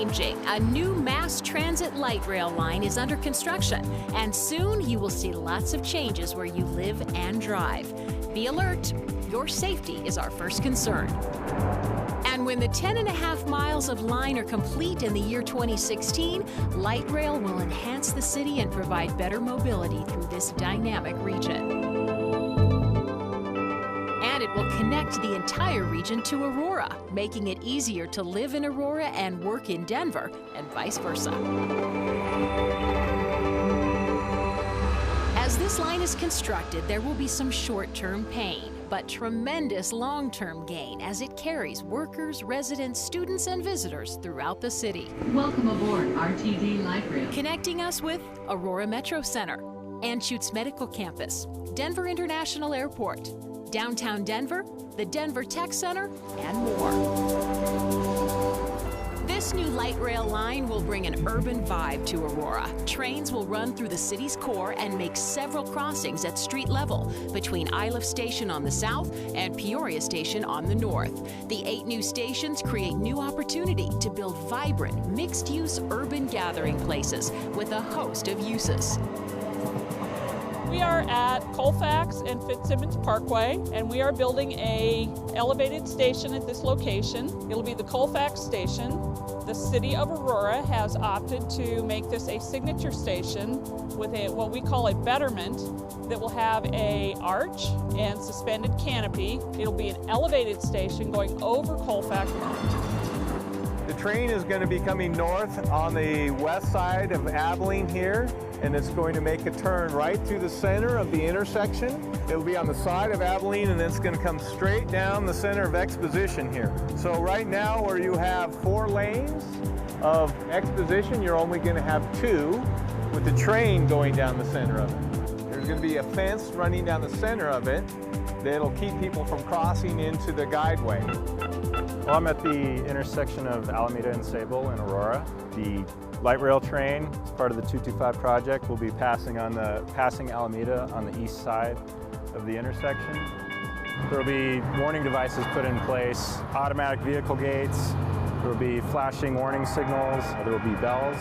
changing. A new mass transit light rail line is under construction, and soon you will see lots of changes where you live and drive. Be alert, your safety is our first concern. And when the 10.5 miles of line are complete in the year 2016, light rail will enhance the city and provide better mobility through this dynamic region. And it will connect the entire region to Aurora, making it easier to live in Aurora and work in Denver, and vice versa. As this line is constructed, there will be some short-term pain, but tremendous long-term gain as it carries workers, residents, students, and visitors throughout the city. Welcome aboard RTD Light Rail. Connecting us with Aurora Metro Center, Anschutz Medical Campus, Denver International Airport, downtown Denver, the Denver Tech Center, and more. This new light rail line will bring an urban vibe to Aurora. Trains will run through the city's core and make several crossings at street level between Iliff Station on the south and Peoria Station on the north. The 8 new stations create new opportunity to build vibrant, mixed-use urban gathering places with a host of uses. We are at Colfax and Fitzsimmons Parkway, and we are building a elevated station at this location. It'll be the Colfax station. The city of Aurora has opted to make this a signature station with what we call a betterment that will have an arch and suspended canopy. It'll be an elevated station going over Colfax. The train is going to be coming north on the west side of Abilene here, and it's going to make a turn right through the center of the intersection. It'll be on the side of Abilene, and it's going to come straight down the center of Exposition here. So right now, where you have 4 lanes of Exposition, you're only going to have 2 with the train going down the center of it. There's going to be a fence running down the center of it that'll keep people from crossing into the guideway. Well, I'm at the intersection of Alameda and Sable in Aurora. The light rail train, as part of the 225 project, will be passing Alameda on the east side of the intersection. There will be warning devices put in place, automatic vehicle gates, there will be flashing warning signals, there will be bells,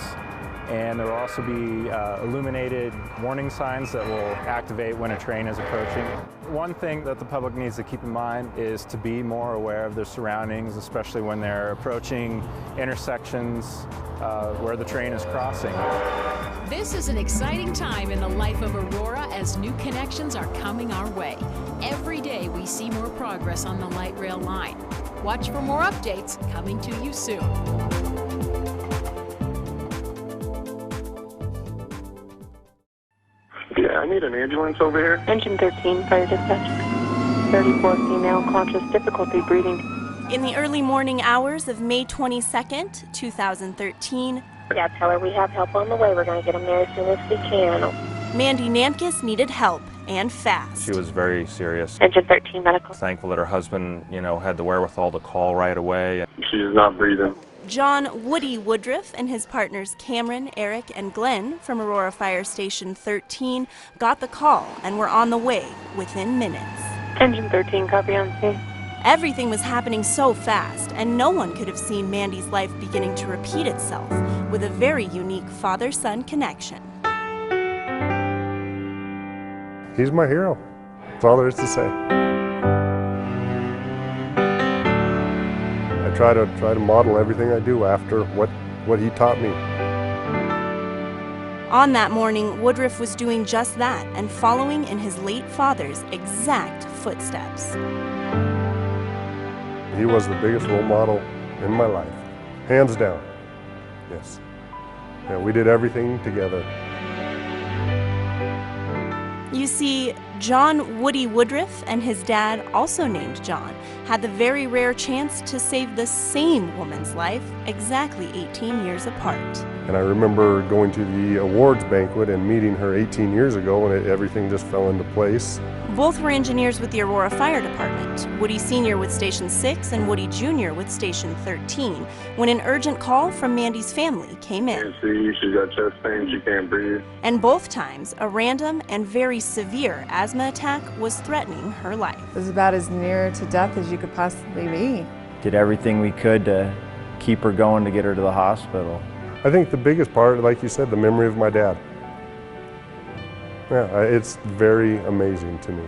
and there will also be illuminated warning signs that will activate when a train is approaching. One thing that the public needs to keep in mind is to be more aware of their surroundings, especially when they're approaching intersections where the train is crossing. This is an exciting time in the life of Aurora as new connections are coming our way. Every day we see more progress on the light rail line. Watch for more updates coming to you soon. Yeah, I need an ambulance over here. Engine 13, fire dispatch. 34 female, conscious difficulty breathing. In the early morning hours of May 22nd, 2013, Yeah, tell her we have help on the way. We're going to get them there as soon as we can. Mandy Namkis needed help, and fast. She was very serious. Engine 13 medical. Thankful that her husband, had the wherewithal to call right away. She is not breathing. John Woody Woodruff and his partners Cameron, Eric, and Glenn from Aurora Fire Station 13 got the call and were on the way within minutes. Engine 13, copy on scene. Everything was happening so fast, and no one could have seen Mandy's life beginning to repeat itself with a very unique father-son connection. He's my hero. That's all there is to say. I try to model everything I do after what he taught me. On that morning, Woodruff was doing just that and following in his late father's exact footsteps. He was the biggest role model in my life, hands down. Yes. Yeah, we did everything together. You see, John Woody Woodruff and his dad, also named John, had the very rare chance to save the same woman's life exactly 18 years apart. And I remember going to the awards banquet and meeting her 18 years ago, and everything just fell into place. Both were engineers with the Aurora Fire Department, Woody Sr. with Station 6 and Woody Jr. with Station 13, when an urgent call from Mandy's family came in. Can't see, she's got chest pain, she can't breathe. And both times, a random and very severe asthma attack was threatening her life. It was about as near to death as you could possibly be. Did everything we could to keep her going to get her to the hospital. I think the biggest part, like you said, the memory of my dad. Yeah, it's very amazing to me.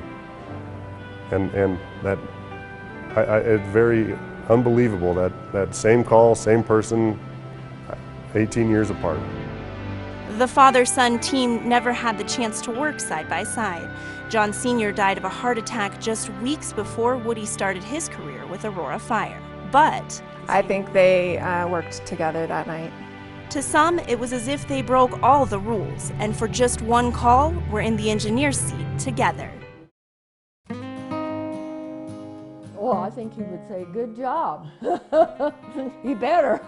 And that, it's very unbelievable that same call, same person, 18 years apart. The father-son team never had the chance to work side by side. John Sr. died of a heart attack just weeks before Woody started his career with Aurora Fire. But I think they worked together that night. To some, it was as if they broke all the rules, and for just one call, were in the engineer's seat together. Well, I think he would say, "Good job." He better.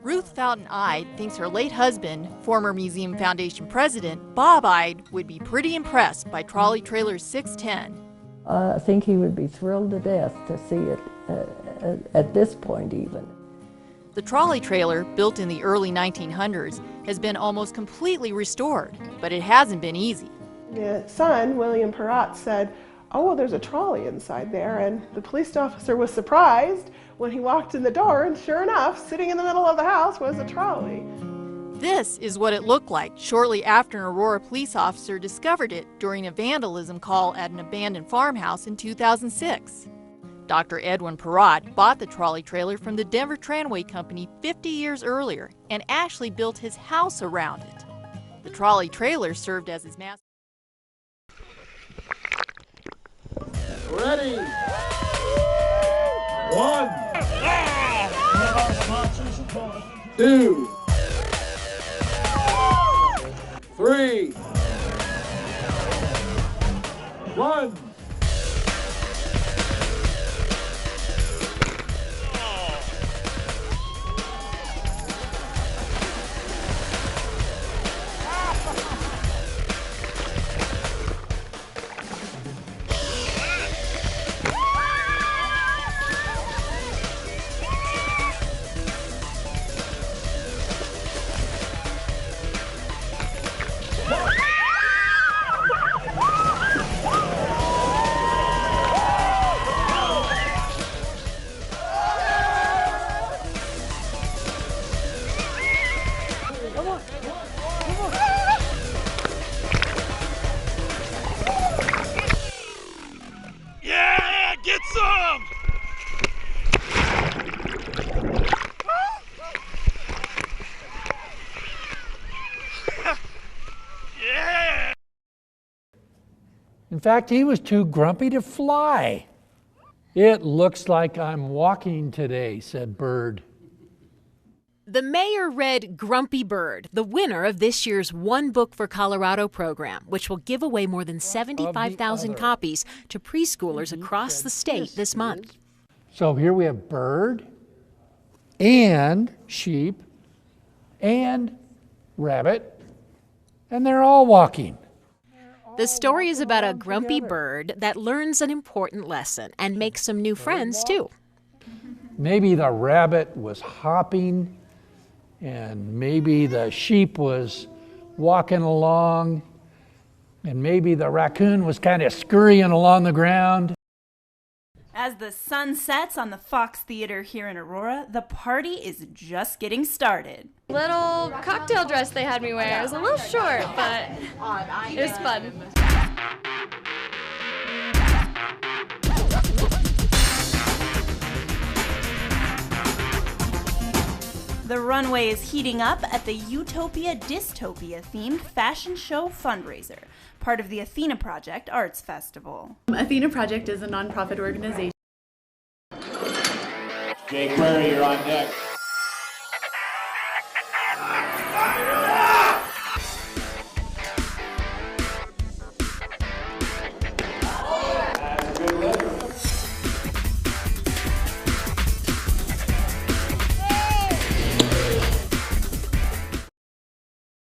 Ruth Fountain-Ide thinks her late husband, former Museum Foundation president Bob Ide, would be pretty impressed by Trolley Trailer 610. I think he would be thrilled to death to see it at this point even. The trolley trailer, built in the early 1900s, has been almost completely restored, but it hasn't been easy. The son, William Perrott, said, "Oh, well, there's a trolley inside there," and the police officer was surprised when he walked in the door, and sure enough, sitting in the middle of the house was a trolley. This is what it looked like shortly after an Aurora police officer discovered it during a vandalism call at an abandoned farmhouse in 2006. Dr. Edwin Perrott bought the trolley trailer from the Denver Tramway Company 50 years earlier and actually built his house around it. The trolley trailer served as his master. Ready? 1, 2, 3, 1. Yeah, get some! Yeah! In fact, he was too grumpy to fly. "It looks like I'm walking today," said Bird. The mayor read Grumpy Bird, the winner of this year's One Book for Colorado program, which will give away more than 75,000 copies to preschoolers across the state this month. So here we have bird and sheep and rabbit, and they're all walking. The story is about a grumpy bird that learns an important lesson and makes some new friends, too. Maybe the rabbit was hopping, and maybe the sheep was walking along, and maybe the raccoon was kind of scurrying along the ground. As the sun sets on the Fox Theater here in Aurora, the party is just getting started. Little cocktail dress they had me wear. It was a little short, but it was fun. The runway is heating up at the Utopia Dystopia themed fashion show fundraiser, part of the Athena Project Arts Festival. Athena Project is a nonprofit organization. Jay Query, you're on deck.